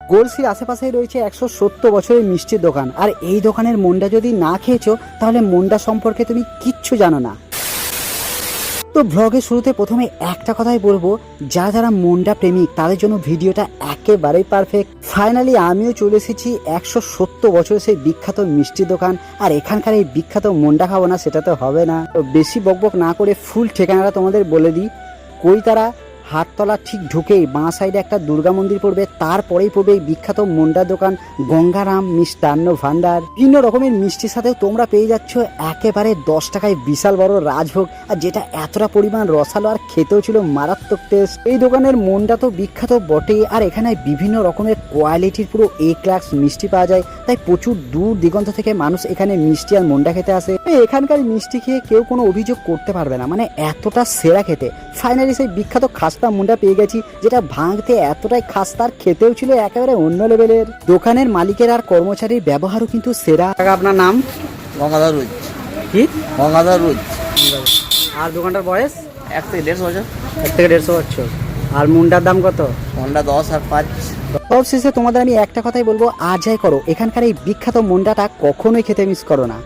গোলসির আশেপাশেই রয়েছে 170 বছরের মিষ্টির দোকান। আর এই দোকানের মন্ডা যদি না খেয়েছো তাহলে মন্ডা সম্পর্কে তুমি কিচ্ছু জানো না। তো ব্লগের শুরুতে প্রথমে একটা কথাই বলবো, যারা মন্ডা প্রেমিক তাদের জন্য ভিডিওটা একেবারেই পারফেক্ট। ফাইনালি আমিও চলে এসেছি 170 বছরের সেই বিখ্যাত মিষ্টির দোকান। আর এখানকার এই বিখ্যাত মন্ডা খাবো না সেটা তো হবে না। তো বেশি বকবক না করে ফুল ঠিকানাটা তোমাদের বলে দিই। কৈতারা হাটতলা ঠিক ঢুকেই বাঁ সাইডে একটা দুর্গা মন্দির পড়বে, তারপরেই পড়বে এই বিখ্যাত মন্ডা দোকান গঙ্গারাম মিষ্টান্ন ভান্ডার। বিভিন্ন রকমের মিষ্টির সাথেও তোমরা পেয়ে যাচ্ছ একেবারে 10 টাকায় বিশাল বড় রাজভোগ, আর যেটা এতটা পরিমাণ রসালো আর খেতেও ছিল মারাত্মক টেস্ট। এই দোকানের মন্ডা তো বিখ্যাত বটেই, আর এখানে বিভিন্ন রকমের কোয়ালিটির পুরো এ ক্লাস মিষ্টি পাওয়া যায়। তাই প্রচুর দূর দিগন্ত থেকে মানুষ এখানে মিষ্টি আর মন্ডা খেতে আসে। এখানকার মিষ্টি খেয়ে কেউ কোনো অভিযোগ করতে পারবে না, মানে এতটা সেরা খেতে। ফাইনালি সেই বিখ্যাত খাস্তা মুন্ডা পেয়ে গেছি, যেটা ভাঙতে এতটাই খাস্তা আর খেতেও ছিল একেবারে অন্য লেভেলের। দোকানের মালিকের আর কর্মচারীর ব্যবহারও কিন্তু সেরা। আপনার নাম? গঙ্গাধর রুজ। কি? গঙ্গাধর রুজ। আর দোকানটার বয়স? 1 থেকে 1.5 বছর। 1 থেকে 1.5 বছর। আর মুন্ডার দাম কত? মন্ডা 10 আর 5। সব শেষে তোমাদের আমি একটা কথাই বলবো, আজ যাই করো এখানকার এই বিখ্যাত মুন্ডাটা কখনোই খেতে মিস করো না।